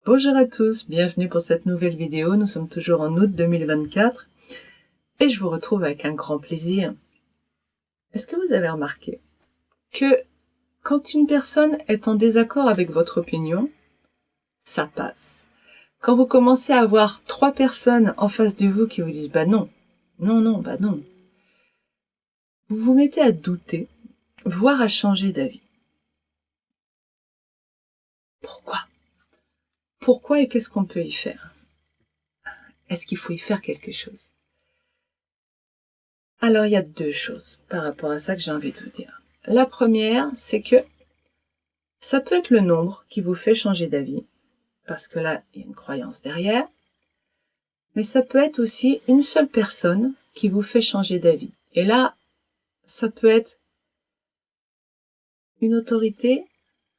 Bonjour à tous, bienvenue pour cette nouvelle vidéo. Nous sommes toujours en août 2024 et je vous retrouve avec un grand plaisir. Est-ce que vous avez remarqué que quand une personne est en désaccord avec votre opinion, ça passe. Quand vous commencez à avoir 3 personnes en face de vous qui vous disent « bah non, non, bah non », vous vous mettez à douter, voire à changer d'avis. Pourquoi et qu'est-ce qu'on peut y faire? Est-ce qu'il faut y faire quelque chose? Alors, il y a 2 choses par rapport à ça que j'ai envie de vous dire. La première, c'est que ça peut être le nombre qui vous fait changer d'avis, parce que là, il y a une croyance derrière, mais ça peut être aussi une seule personne qui vous fait changer d'avis. Et là, ça peut être une autorité,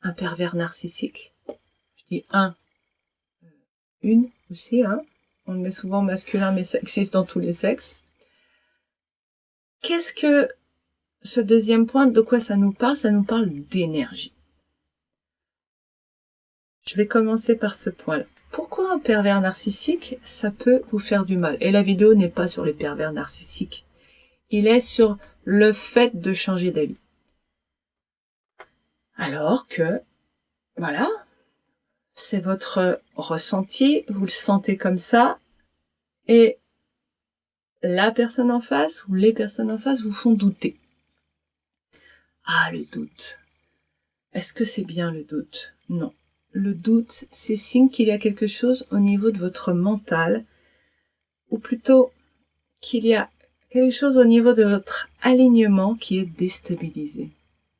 un pervers narcissique. Je dis une aussi, on le met souvent masculin, mais ça existe dans tous les sexes. Qu'est-ce que ce deuxième point, de quoi ça nous parle? Ça nous parle d'énergie. Je vais commencer par ce point-là. Pourquoi un pervers narcissique, ça peut vous faire du mal? Et la vidéo n'est pas sur les pervers narcissiques. Il est sur le fait de changer d'avis. Alors que, voilà, c'est votre ressenti, vous le sentez comme ça, et la personne en face ou les personnes en face vous font douter. Ah, le doute. Est-ce que c'est bien le doute? Non. Le doute, c'est signe qu'il y a quelque chose au niveau de votre mental, ou plutôt qu'il y a quelque chose au niveau de votre alignement qui est déstabilisé.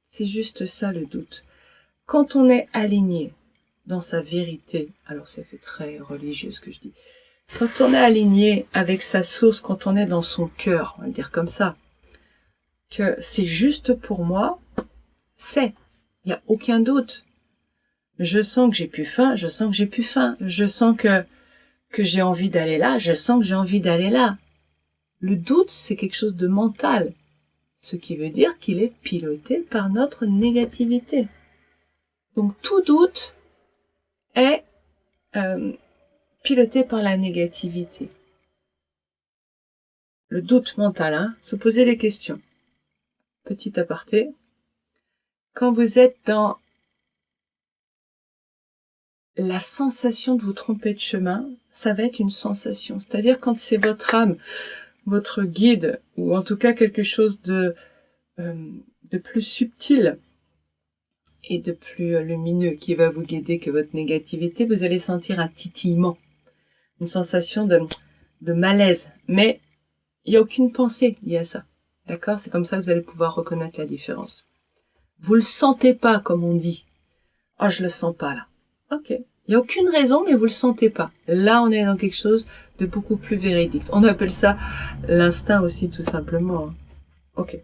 C'est juste ça le doute. Quand on est aligné dans sa vérité, alors ça fait très religieux ce que je dis, quand on est aligné avec sa source, quand on est dans son cœur, on va le dire comme ça, que c'est juste pour moi, il n'y a aucun doute. Je sens que j'ai plus faim, je sens que j'ai plus faim, je sens que j'ai envie d'aller là, je sens que j'ai envie d'aller là. Le doute, c'est quelque chose de mental, ce qui veut dire qu'il est piloté par notre négativité. Donc tout doute est piloté par la négativité. Le doute mental, se poser des questions. Petit aparté, quand vous êtes dans la sensation de vous tromper de chemin, ça va être une sensation. C'est-à-dire quand c'est votre âme, votre guide, ou en tout cas quelque chose de plus subtil et de plus lumineux qui va vous guider que votre négativité, vous allez sentir un titillement, une sensation de malaise. Mais il n'y a aucune pensée liée à ça. D'accord? C'est comme ça que vous allez pouvoir reconnaître la différence. Vous le sentez pas, comme on dit. Oh, je le sens pas là. Ok. Il n'y a aucune raison, mais vous le sentez pas. Là, on est dans quelque chose de beaucoup plus véridique. On appelle ça l'instinct aussi, tout simplement. Ok.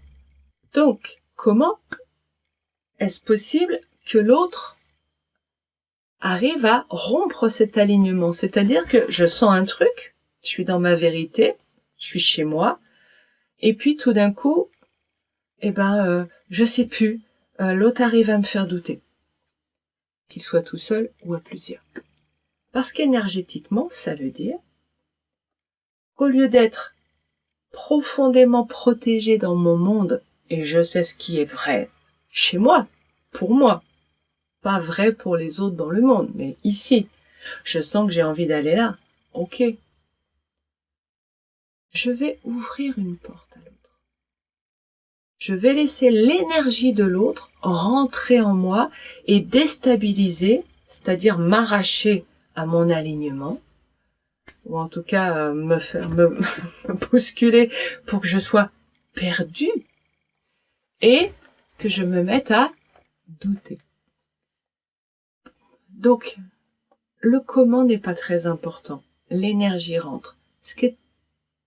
Donc, comment est-ce possible que l'autre arrive à rompre cet alignement? C'est-à-dire que je sens un truc, je suis dans ma vérité, je suis chez moi, et puis tout d'un coup, je sais plus, l'autre arrive à me faire douter. Qu'il soit tout seul ou à plusieurs. Parce qu'énergétiquement, ça veut dire qu'au lieu d'être profondément protégé dans mon monde, et je sais ce qui est vrai chez moi, pour moi, pas vrai pour les autres dans le monde, mais ici, je sens que j'ai envie d'aller là, ok. Je vais ouvrir une porte à l'autre. Je vais laisser l'énergie de l'autre rentrer en moi et déstabiliser, c'est-à-dire m'arracher à mon alignement, ou en tout cas me bousculer pour que je sois perdue et que je me mette à douter. Donc, le comment n'est pas très important. L'énergie rentre. Ce qui est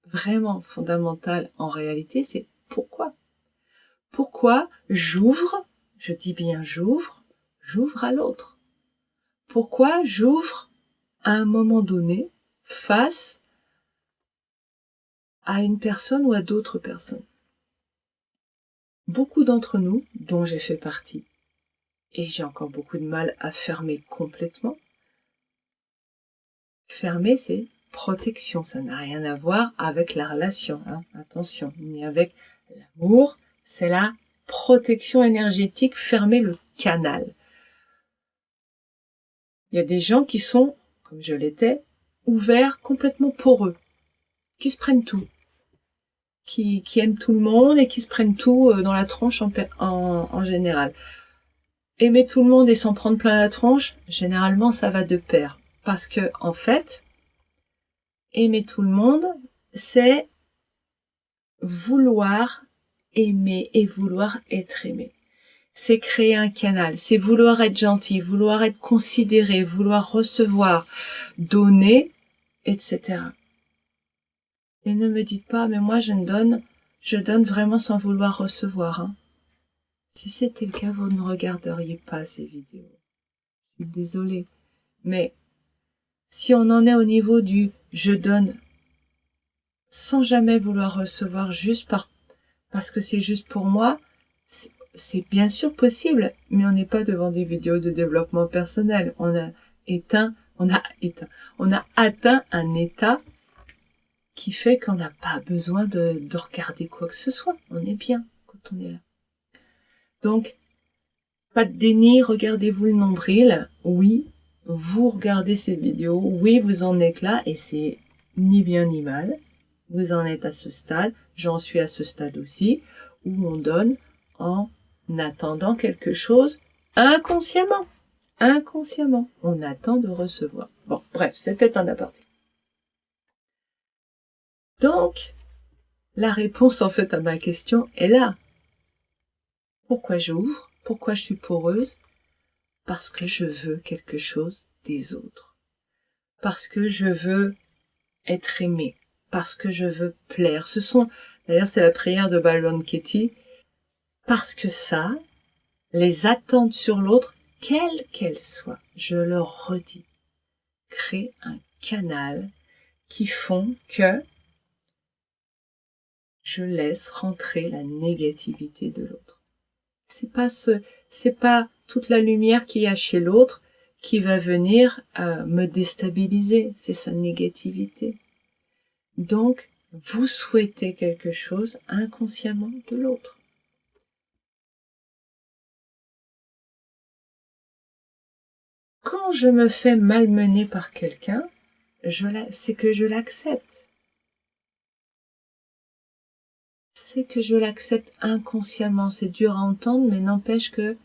vraiment fondamental en réalité, c'est pourquoi. Pourquoi j'ouvre, je dis bien j'ouvre à l'autre. Pourquoi j'ouvre à un moment donné face à une personne ou à d'autres personnes. Beaucoup d'entre nous, dont j'ai fait partie, et j'ai encore beaucoup de mal à fermer complètement, Fermer, c'est protection. Ça n'a rien à voir avec la relation, hein. Attention, ni avec l'amour. C'est la protection énergétique, fermer le canal. Il y a des gens qui sont, comme je l'étais, ouverts, complètement poreux, qui se prennent tout, qui aiment tout le monde et qui se prennent tout dans la tronche en général. Aimer tout le monde et s'en prendre plein la tronche, généralement ça va de pair. Parce que, en fait, aimer tout le monde, c'est vouloir aimer et vouloir être aimé. C'est créer un canal, c'est vouloir être gentil, vouloir être considéré, vouloir recevoir, donner, etc. Et ne me dites pas, mais moi je donne vraiment sans vouloir recevoir. Hein. Si c'était le cas, vous ne regarderiez pas ces vidéos. Je suis désolée. Mais si on en est au niveau du je donne sans jamais vouloir recevoir juste parce que c'est juste pour moi, c'est bien sûr possible, mais on n'est pas devant des vidéos de développement personnel. On a atteint un état qui fait qu'on n'a pas besoin de regarder quoi que ce soit. On est bien quand on est là. Donc, pas de déni, regardez-vous le nombril. Oui, vous regardez ces vidéos. Oui, vous en êtes là et c'est ni bien ni mal. Vous en êtes à ce stade. J'en suis à ce stade aussi où on donne en attendant quelque chose inconsciemment. Inconsciemment. On attend de recevoir. Bon, bref, c'était un aparté. Donc, la réponse en fait à ma question est là. Pourquoi j'ouvre? Pourquoi je suis poreuse? Parce que je veux quelque chose des autres. Parce que je veux être aimée. Parce que je veux plaire. D'ailleurs c'est la prière de Byron Katie. Parce que ça, les attentes sur l'autre, quelles qu'elles soient, je le redis, crée un canal qui font que je laisse rentrer la négativité de l'autre. C'est pas toute la lumière qu'il y a chez l'autre qui va venir me déstabiliser, c'est sa négativité. Donc, vous souhaitez quelque chose inconsciemment de l'autre. Quand je me fais malmener par quelqu'un, c'est que je l'accepte. C'est que je l'accepte inconsciemment. C'est dur à entendre, mais n'empêche que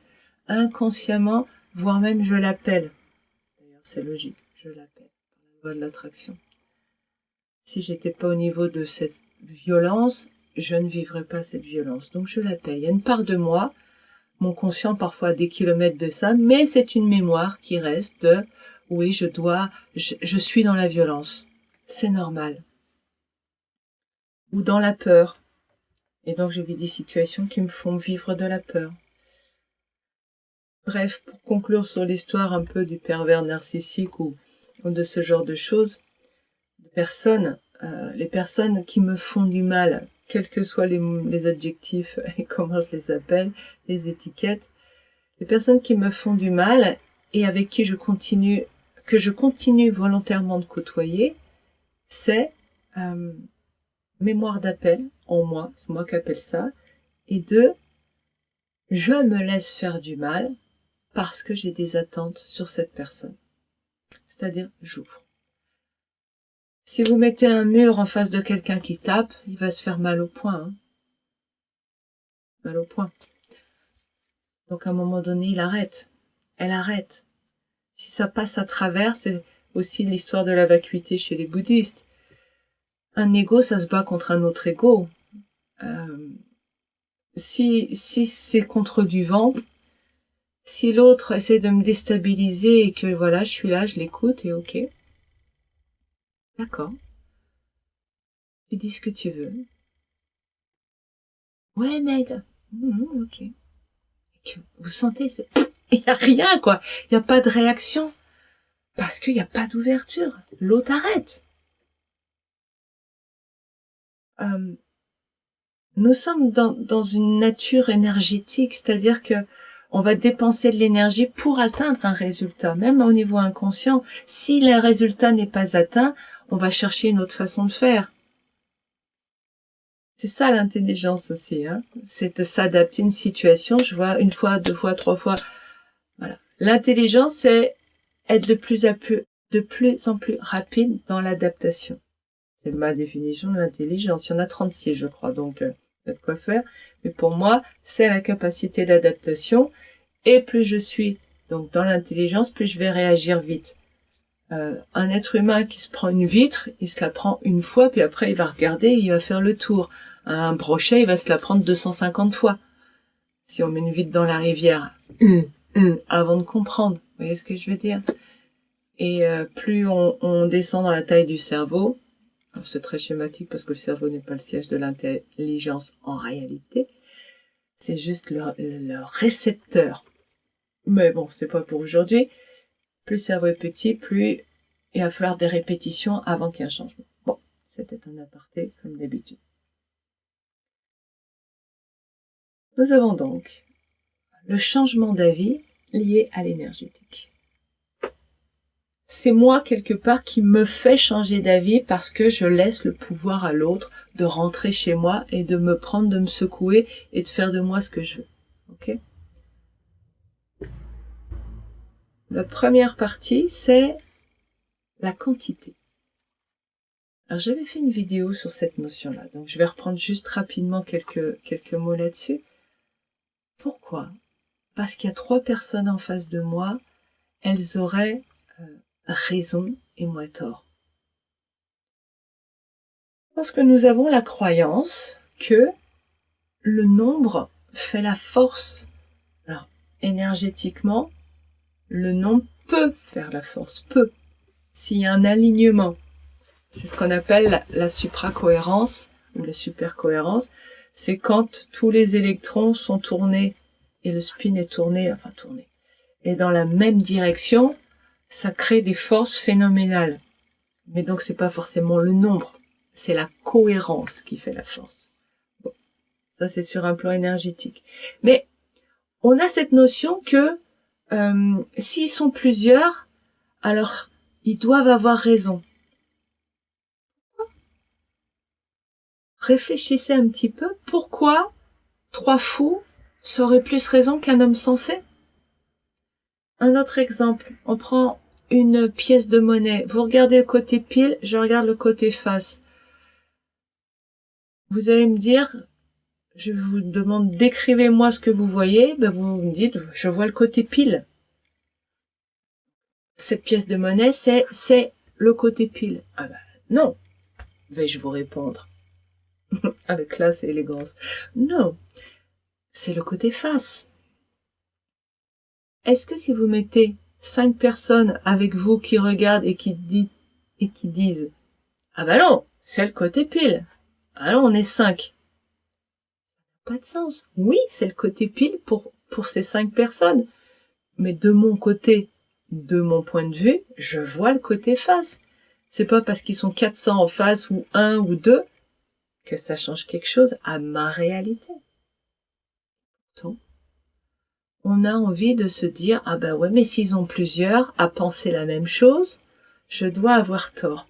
inconsciemment, voire même je l'appelle. D'ailleurs, c'est logique, je l'appelle par la loi de l'attraction. Si j'étais pas au niveau de cette violence, je ne vivrais pas cette violence. Donc je l'appelle. Il y a une part de moi, mon conscient parfois à des kilomètres de ça, mais c'est une mémoire qui reste de oui, je suis dans la violence. C'est normal. Ou dans la peur. Et donc je vis des situations qui me font vivre de la peur. Bref, pour conclure sur l'histoire un peu du pervers narcissique ou de ce genre de choses, les personnes qui me font du mal, quels que soient les adjectifs et comment je les appelle, les étiquettes, les personnes qui me font du mal et avec qui je continue volontairement de côtoyer, c'est mémoire d'appel en moi, c'est moi qui appelle ça, et je me laisse faire du mal parce que j'ai des attentes sur cette personne. C'est-à-dire, j'ouvre. Si vous mettez un mur en face de quelqu'un qui tape, il va se faire mal au poing. Hein. Mal au poing. Donc à un moment donné, il arrête. Elle arrête. Si ça passe à travers, c'est aussi l'histoire de la vacuité chez les bouddhistes. Un ego, ça se bat contre un autre ego. Si c'est contre du vent, si l'autre essaie de me déstabiliser et que voilà, je suis là, je l'écoute et ok. D'accord. Tu dis ce que tu veux. Ouais, mate. Ok. Et que vous sentez, il y a rien, quoi. Il y a pas de réaction. Parce qu'il n'y a pas d'ouverture. L'autre arrête. Nous sommes dans une nature énergétique, c'est-à-dire que on va dépenser de l'énergie pour atteindre un résultat, même au niveau inconscient. Si le résultat n'est pas atteint, on va chercher une autre façon de faire. C'est ça l'intelligence aussi, hein. C'est de s'adapter à une situation. Je vois une fois, deux fois, trois fois. Voilà. L'intelligence, c'est être de plus en plus rapide dans l'adaptation. C'est ma définition de l'intelligence. Il y en a 36, je crois, donc il y a de quoi faire. Mais pour moi, c'est la capacité d'adaptation. Et plus je suis donc dans l'intelligence, plus je vais réagir vite. Un être humain qui se prend une vitre, il se la prend une fois, puis après il va regarder et il va faire le tour. Un brochet, il va se la prendre 250 fois. Si on met une vitre dans la rivière, avant de comprendre. Vous voyez ce que je veux dire? Et plus on descend dans la taille du cerveau, c'est très schématique parce que le cerveau n'est pas le siège de l'intelligence en réalité, c'est juste le récepteur. Mais bon, c'est pas pour aujourd'hui. Plus le cerveau est petit, plus il va falloir des répétitions avant qu'il y ait un changement. Bon, c'était un aparté comme d'habitude. Nous avons donc le changement d'avis lié à l'énergétique. C'est moi, quelque part, qui me fait changer d'avis parce que je laisse le pouvoir à l'autre de rentrer chez moi et de me prendre, de me secouer et de faire de moi ce que je veux. Ok ? La première partie, c'est la quantité. Alors, j'avais fait une vidéo sur cette notion-là, donc je vais reprendre juste rapidement quelques mots là-dessus. Pourquoi ? Parce qu'il y a 3 personnes en face de moi, elles auraient raison et moi tort. Parce que nous avons la croyance que le nombre fait la force. Alors, énergétiquement, le nombre peut faire la force, peut. S'il y a un alignement, c'est ce qu'on appelle la supracohérence ou la supercohérence, c'est quand tous les électrons sont tournés et le spin est tourné, et dans la même direction, ça crée des forces phénoménales. Mais donc c'est pas forcément le nombre, c'est la cohérence qui fait la force. Bon, ça c'est sur un plan énergétique. Mais on a cette notion que s'ils sont plusieurs, alors ils doivent avoir raison. Réfléchissez un petit peu, pourquoi 3 fous auraient plus raison qu'un homme sensé? Un autre exemple, on prend une pièce de monnaie. Vous regardez le côté pile, je regarde le côté face. Vous allez me dire, je vous demande décrivez-moi ce que vous voyez, ben vous me dites, je vois le côté pile. Cette pièce de monnaie, c'est le côté pile. Ah ben non, vais-je vous répondre avec classe et élégance. Non, c'est le côté face. Est-ce que si vous mettez 5 personnes avec vous qui regardent et qui disent ah ben non, c'est le côté pile. Ah non, on est 5. Pas de sens. Oui, c'est le côté pile pour ces 5 personnes. Mais de mon côté, de mon point de vue, je vois le côté face. C'est pas parce qu'ils sont 400 en face ou 1 ou 2 que ça change quelque chose à ma réalité. Pourtant, on a envie de se dire, ah ben ouais, mais s'ils ont plusieurs à penser la même chose, je dois avoir tort.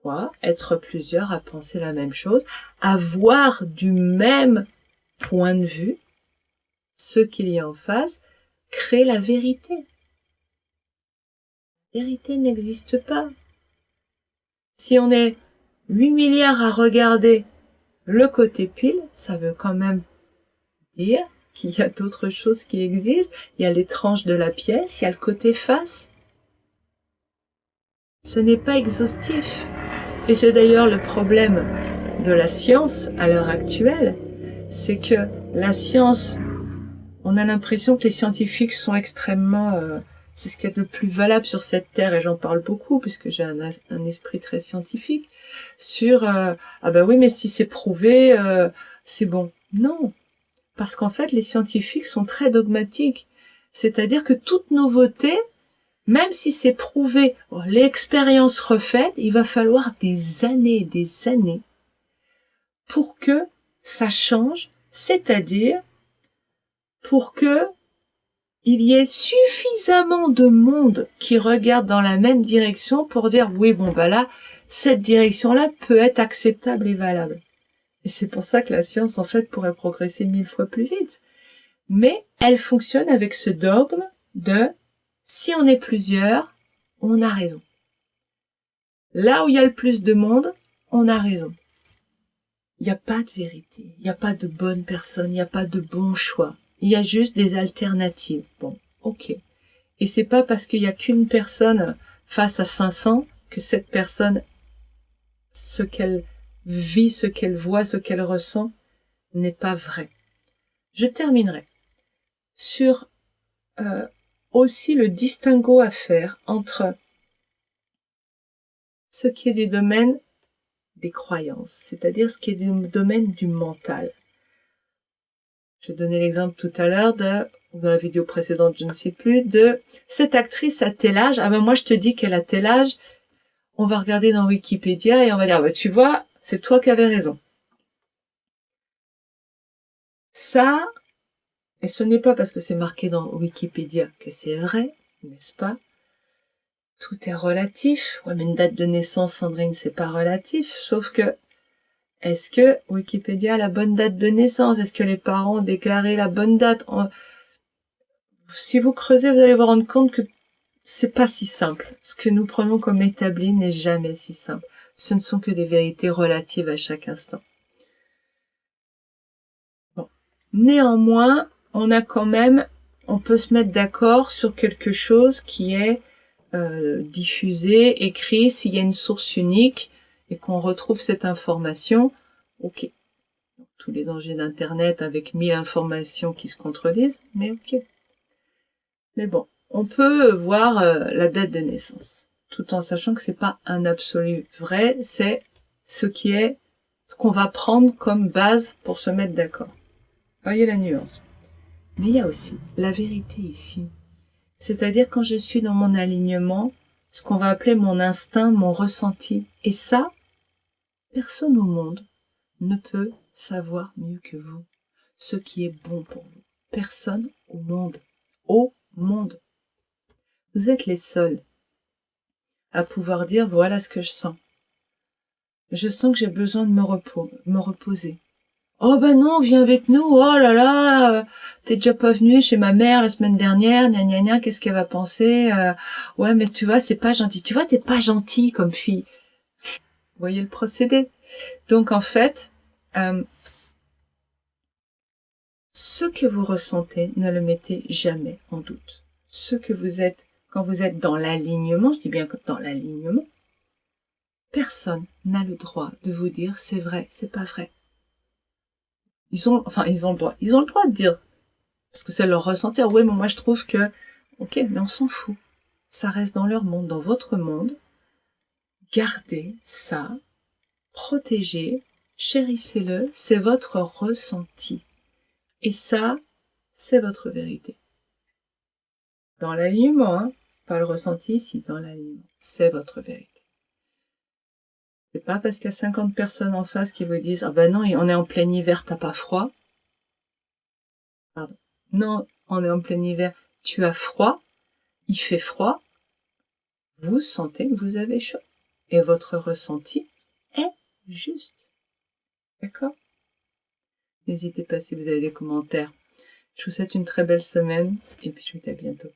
Quoi ? Être plusieurs à penser la même chose, à voir du même point de vue ce qu'il y a en face, crée la vérité. La vérité n'existe pas. Si on est 8 milliards à regarder le côté pile, ça veut quand même dire qu'il y a d'autres choses qui existent. Il y a les tranches de la pièce, il y a le côté face. Ce n'est pas exhaustif. Et c'est d'ailleurs le problème de la science à l'heure actuelle, c'est que la science, on a l'impression que les scientifiques sont extrêmement... c'est ce qu'il y a de plus valable sur cette terre, et j'en parle beaucoup, puisque j'ai un esprit très scientifique, sur ah ben oui, mais si c'est prouvé, c'est bon. Non, parce qu'en fait, les scientifiques sont très dogmatiques. C'est-à-dire que toute nouveauté, même si c'est prouvé, l'expérience refaite, il va falloir des années pour que ça change, c'est-à-dire pour que il y ait suffisamment de monde qui regarde dans la même direction pour dire oui, bon, bah là, cette direction-là peut être acceptable et valable. Et c'est pour ça que la science, en fait, pourrait progresser 1000 fois plus vite. Mais elle fonctionne avec ce dogme de si on est plusieurs, on a raison. Là où il y a le plus de monde, on a raison. Il n'y a pas de vérité, il n'y a pas de bonne personne, il n'y a pas de bon choix. Il y a juste des alternatives. Bon, ok. Et c'est pas parce qu'il y a qu'une personne face à 500 que cette personne, ce qu'elle vit, ce qu'elle voit, ce qu'elle ressent, n'est pas vrai. Je terminerai sur aussi le distinguo à faire entre ce qui est du domaine des croyances, c'est-à-dire ce qui est du domaine du mental. Je donnais l'exemple tout à l'heure dans la vidéo précédente, je ne sais plus, de cette actrice à tel âge. Ah ben moi je te dis qu'elle a tel âge. On va regarder dans Wikipédia et on va dire, bah, tu vois, c'est toi qui avais raison. Ça, et ce n'est pas parce que c'est marqué dans Wikipédia que c'est vrai, n'est-ce pas? Tout est relatif. Ouais, mais une date de naissance, Sandrine, c'est pas relatif. Sauf que, est-ce que Wikipédia a la bonne date de naissance? Est-ce que les parents ont déclaré la bonne date? Si vous creusez, vous allez vous rendre compte que c'est pas si simple. Ce que nous prenons comme établi n'est jamais si simple. Ce ne sont que des vérités relatives à chaque instant. Bon. Néanmoins, on peut se mettre d'accord sur quelque chose qui est diffusé, écrit, s'il y a une source unique et qu'on retrouve cette information, ok. Tous les dangers d'Internet avec 1000 informations qui se contredisent, mais ok. Mais bon, on peut voir la date de naissance, tout en sachant que c'est pas un absolu vrai, c'est ce qu'on va prendre comme base pour se mettre d'accord. Voyez la nuance. Mais il y a aussi la vérité ici. C'est-à-dire quand je suis dans mon alignement, ce qu'on va appeler mon instinct, mon ressenti. Et ça, personne au monde ne peut savoir mieux que vous ce qui est bon pour vous. Personne au monde. Au monde. Vous êtes les seuls à pouvoir dire voilà ce que je sens. Je sens que j'ai besoin de me reposer. Oh ben non, viens avec nous. Oh là là, t'es déjà pas venu chez ma mère la semaine dernière. Gna gna gna, qu'est-ce qu'elle va penser? Ouais, mais tu vois, c'est pas gentil. Tu vois, t'es pas gentil comme fille. Vous voyez le procédé. Donc en fait, ce que vous ressentez, ne le mettez jamais en doute. Ce que vous êtes, quand vous êtes dans l'alignement, je dis bien dans l'alignement, personne n'a le droit de vous dire c'est vrai, c'est pas vrai. Ils ont le droit. Ils ont le droit de dire. Parce que c'est leur ressenti. Oui, mais moi je trouve que, ok, mais on s'en fout. Ça reste dans leur monde, dans votre monde. Gardez ça, protégez, chérissez-le, c'est votre ressenti. Et ça, c'est votre vérité. Dans l'alignement, hein, pas le ressenti ici, dans l'alignement. C'est votre vérité. C'est pas parce qu'il y a 50 personnes en face qui vous disent, ah ben non, on est en plein hiver, t'as pas froid. Pardon. Non, on est en plein hiver, tu as froid, il fait froid, vous sentez que vous avez chaud. Et votre ressenti est juste. D'accord? N'hésitez pas si vous avez des commentaires. Je vous souhaite une très belle semaine et puis je vous dis à bientôt.